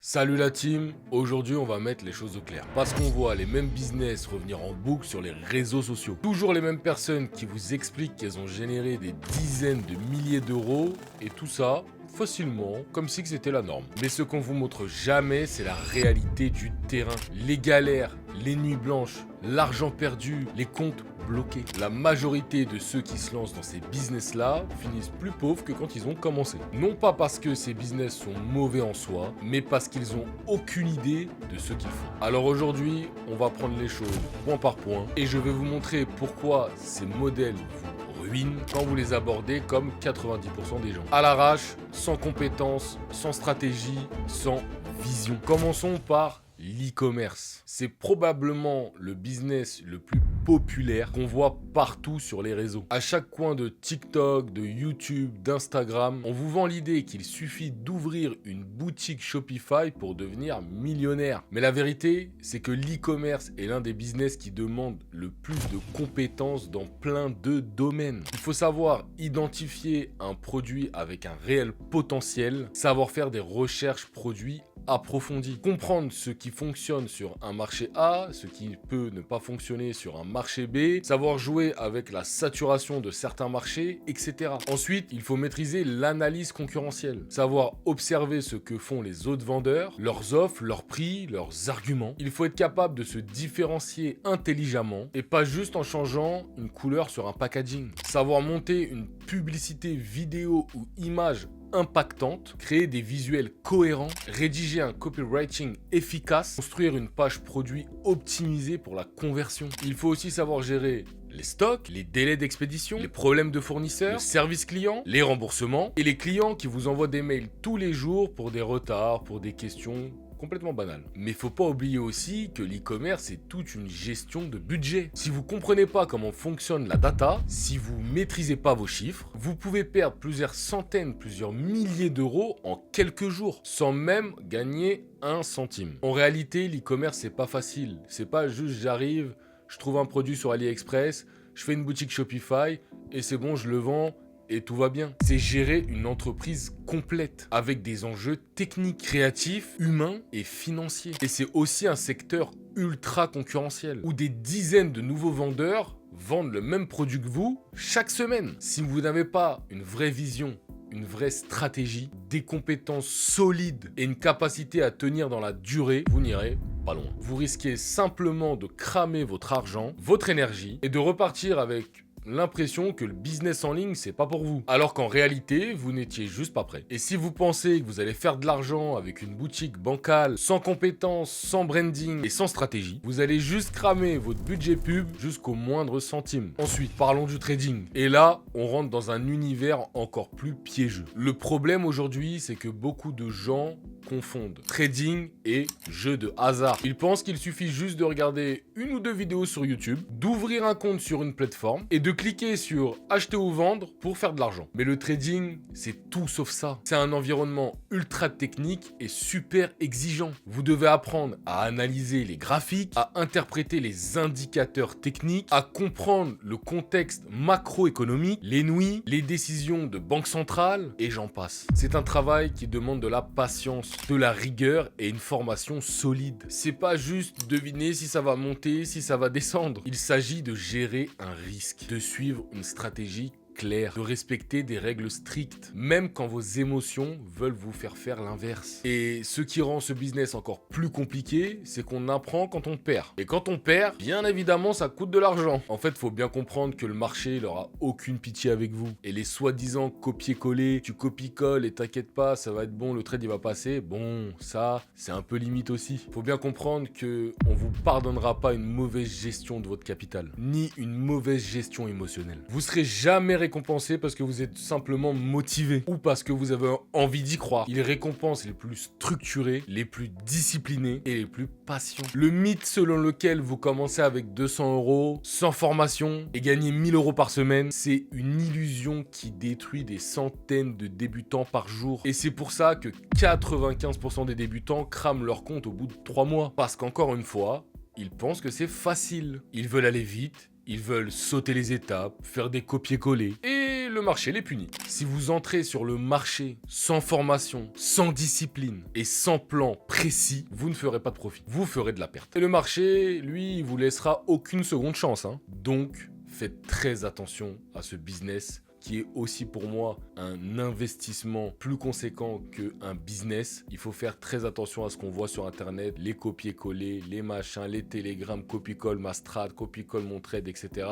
Salut la team, aujourd'hui on va mettre les choses au clair. Parce qu'on voit les mêmes business revenir en boucle sur les réseaux sociaux. Toujours les mêmes personnes qui vous expliquent qu'elles ont généré des dizaines de milliers d'euros et tout ça facilement, comme si que c'était la norme. Mais ce qu'on vous montre jamais, c'est la réalité du terrain. Les galères, les nuits blanches, l'argent perdu, les comptes bloqués. La majorité de ceux qui se lancent dans ces business-là finissent plus pauvres que quand ils ont commencé. Non pas parce que ces business sont mauvais en soi, mais parce qu'ils ont aucune idée de ce qu'ils font. Alors aujourd'hui, on va prendre les choses point par point et je vais vous montrer pourquoi ces modèles vous ruinent quand vous les abordez comme 90% des gens. À l'arrache, sans compétences, sans stratégie, sans vision. Commençons par l'e-commerce. C'est probablement le business le plus populaire qu'on voit partout sur les réseaux. À chaque coin de TikTok, de YouTube, d'Instagram, on vous vend l'idée qu'il suffit d'ouvrir une boutique Shopify pour devenir millionnaire. Mais la vérité, c'est que l'e-commerce est l'un des business qui demande le plus de compétences dans plein de domaines. Il faut savoir identifier un produit avec un réel potentiel, savoir faire des recherches produits approfondies, comprendre ce qui fonctionne sur un marché A, ce qui peut ne pas fonctionner sur un marché B, savoir jouer avec la saturation de certains marchés, etc. Ensuite, il faut maîtriser l'analyse concurrentielle, savoir observer ce que font les autres vendeurs, leurs offres, leurs prix, leurs arguments. Il faut être capable de se différencier intelligemment et pas juste en changeant une couleur sur un packaging. Savoir monter une publicité vidéo ou image impactante, créer des visuels cohérents, rédiger un copywriting efficace, construire une page produit optimisée pour la conversion. Il faut aussi savoir gérer les stocks, les délais d'expédition, les problèmes de fournisseurs, le service client, les remboursements et les clients qui vous envoient des mails tous les jours pour des retards, pour des questions complètement banal. Mais faut pas oublier aussi que l'e-commerce est toute une gestion de budget. Si vous comprenez pas comment fonctionne la data, si vous maîtrisez pas vos chiffres, vous pouvez perdre plusieurs centaines, plusieurs milliers d'euros en quelques jours, sans même gagner un centime. En réalité, l'e-commerce c'est pas facile. C'est pas juste j'arrive, je trouve un produit sur AliExpress, je fais une boutique Shopify et c'est bon, je le vends. Et tout va bien. C'est gérer une entreprise complète avec des enjeux techniques, créatifs, humains et financiers. Et c'est aussi un secteur ultra concurrentiel où des dizaines de nouveaux vendeurs vendent le même produit que vous chaque semaine. Si vous n'avez pas une vraie vision, une vraie stratégie, des compétences solides et une capacité à tenir dans la durée, vous n'irez pas loin. Vous risquez simplement de cramer votre argent, votre énergie et de repartir avec l'impression que le business en ligne, c'est pas pour vous. Alors qu'en réalité, vous n'étiez juste pas prêt. Et si vous pensez que vous allez faire de l'argent avec une boutique bancale, sans compétences, sans branding et sans stratégie, vous allez juste cramer votre budget pub jusqu'au moindre centime. Ensuite, parlons du trading. Et là, on rentre dans un univers encore plus piégeux. Le problème aujourd'hui, c'est que beaucoup de gens confondent trading et jeu de hasard. Ils pensent qu'il suffit juste de regarder une ou deux vidéos sur YouTube, d'ouvrir un compte sur une plateforme et de cliquer sur acheter ou vendre pour faire de l'argent. Mais le trading, c'est tout sauf ça. C'est un environnement ultra technique et super exigeant. Vous devez apprendre à analyser les graphiques, à interpréter les indicateurs techniques, à comprendre le contexte macroéconomique, les nuits, les décisions de banque centrale et j'en passe. C'est un travail qui demande de la patience, de la rigueur et une formation solide. C'est pas juste deviner si ça va monter, si ça va descendre. Il s'agit de gérer un risque, de suivre une stratégie claire, de respecter des règles strictes, même quand vos émotions veulent vous faire l'inverse. Et ce qui rend ce business encore plus compliqué, c'est qu'on apprend quand on perd. Et quand on perd, bien évidemment, ça coûte de l'argent. En fait, faut bien comprendre que le marché n'aura aucune pitié avec vous. Et les soi-disant copier-coller, tu copies-colles et t'inquiète pas, ça va être bon, le trade il va passer. Bon, ça, c'est un peu limite aussi. Faut bien comprendre que on vous pardonnera pas une mauvaise gestion de votre capital, ni une mauvaise gestion émotionnelle. Vous serez jamais récompensé parce que vous êtes simplement motivé ou parce que vous avez envie d'y croire. Il récompense les plus structurés, les plus disciplinés et les plus patients. Le mythe selon lequel vous commencez avec 200 euros, sans formation et gagnez 1000 euros par semaine, c'est une illusion qui détruit des centaines de débutants par jour. Et c'est pour ça que 95% des débutants crament leur compte au bout de 3 mois. Parce qu'encore une fois, ils pensent que c'est facile. Ils veulent aller vite. Ils veulent sauter les étapes, faire des copier-coller. Et le marché les punit. Si vous entrez sur le marché sans formation, sans discipline et sans plan précis, vous ne ferez pas de profit. Vous ferez de la perte. Et le marché, lui, il vous laissera aucune seconde chance, hein. Donc, faites très attention à ce business qui est aussi pour moi un investissement plus conséquent qu'un business. Il faut faire très attention à ce qu'on voit sur internet, les copier-coller, les machins, les télégrammes, copie-colle ma strat, copie-colle mon trade, etc.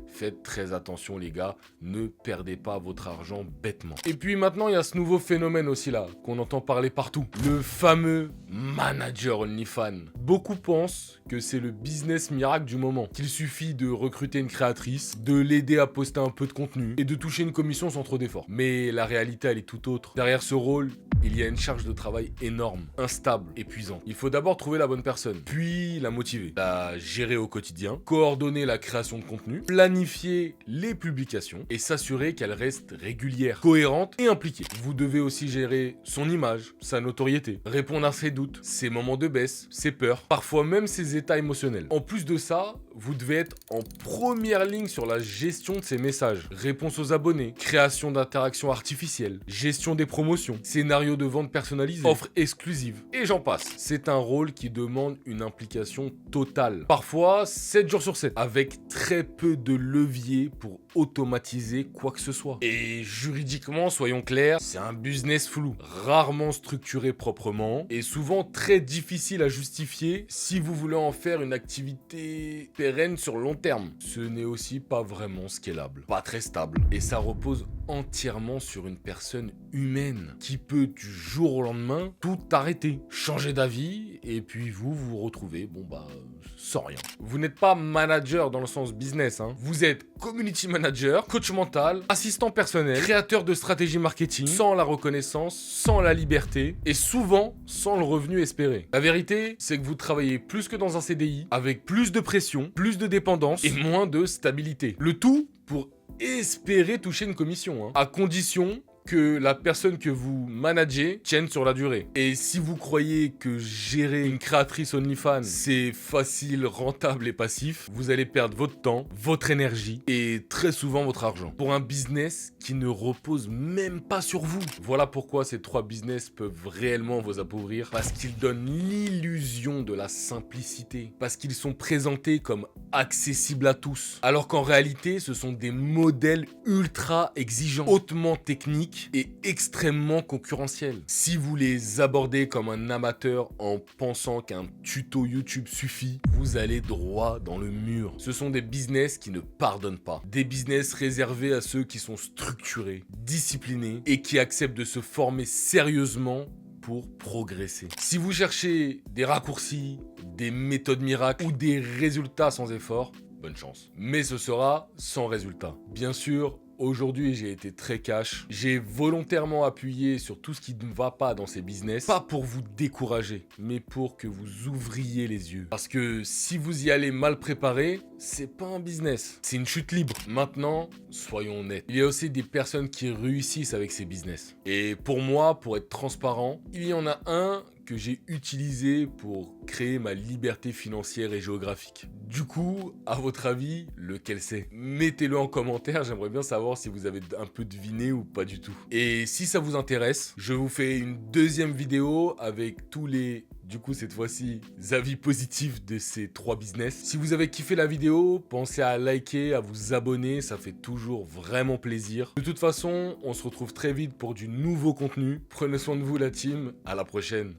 Faites très attention les gars, ne perdez pas votre argent bêtement. Et puis maintenant il y a ce nouveau phénomène aussi là, qu'on entend parler partout, le fameux manager OnlyFans. Beaucoup pensent que c'est le business miracle du moment, qu'il suffit de recruter une créatrice, de l'aider à poster un peu de contenu et de toucher une commission sans trop d'efforts. Mais la réalité, elle est tout autre. Derrière ce rôle, il y a une charge de travail énorme, instable, épuisante. Il faut d'abord trouver la bonne personne, puis la motiver, la gérer au quotidien, coordonner la création de contenu, planifier les publications et s'assurer qu'elle reste régulière, cohérente et impliquée. Vous devez aussi gérer son image, sa notoriété, répondre à ses doutes, ses moments de baisse, ses peurs, parfois même ses états émotionnels. En plus de ça, vous devez être en première ligne sur la gestion de ses messages, réponse aux abonnés, création d'interactions artificielles, gestion des promotions, scénario de vente personnalisé, offres exclusives, et j'en passe. C'est un rôle qui demande une implication totale, parfois 7 jours sur 7, avec très peu de leviers pour automatiser quoi que ce soit. Et juridiquement, soyons clairs, c'est un business flou, rarement structuré proprement, et souvent très difficile à justifier si vous voulez en faire une activité pérenne sur long terme. Ce n'est aussi pas vraiment scalable, pas très stable, et ça repose entièrement sur une personne humaine qui peut du jour au lendemain tout arrêter, changer d'avis et puis vous retrouvez sans rien. Vous n'êtes pas manager dans le sens business, hein. Vous êtes community manager, coach mental, assistant personnel, créateur de stratégie marketing, sans la reconnaissance, sans la liberté et souvent sans le revenu espéré. La vérité, c'est que vous travaillez plus que dans un CDI, avec plus de pression, plus de dépendance et moins de stabilité. Le tout pour espérer toucher une commission, hein, à condition que la personne que vous managez tienne sur la durée. Et si vous croyez que gérer une créatrice OnlyFans, c'est facile, rentable et passif, vous allez perdre votre temps, votre énergie et très souvent votre argent pour un business qui ne repose même pas sur vous. Voilà pourquoi ces 3 business peuvent réellement vous appauvrir, parce qu'ils donnent l'illusion de la simplicité, parce qu'ils sont présentés comme accessibles à tous, alors qu'en réalité, ce sont des modèles ultra exigeants, hautement techniques et extrêmement concurrentiels. Si vous les abordez comme un amateur en pensant qu'un tuto YouTube suffit, vous allez droit dans le mur. Ce sont des business qui ne pardonnent pas. Des business réservés à ceux qui sont structurés, disciplinés et qui acceptent de se former sérieusement pour progresser. Si vous cherchez des raccourcis, des méthodes miracles ou des résultats sans effort, bonne chance. Mais ce sera sans résultat. Bien sûr, aujourd'hui, j'ai été très cash. J'ai volontairement appuyé sur tout ce qui ne va pas dans ces business. Pas pour vous décourager, mais pour que vous ouvriez les yeux. Parce que si vous y allez mal préparé, c'est pas un business. C'est une chute libre. Maintenant, soyons honnêtes. Il y a aussi des personnes qui réussissent avec ces business. Et pour moi, pour être transparent, il y en a un que j'ai utilisé pour créer ma liberté financière et géographique. Du coup, à votre avis, lequel c'est? Mettez-le en commentaire, j'aimerais bien savoir si vous avez un peu deviné ou pas du tout. Et si ça vous intéresse, je vous fais une deuxième vidéo avec tous les... Du coup, cette fois-ci, avis positifs de ces 3 business. Si vous avez kiffé la vidéo, pensez à liker, à vous abonner, ça fait toujours vraiment plaisir. De toute façon, on se retrouve très vite pour du nouveau contenu. Prenez soin de vous la team, à la prochaine.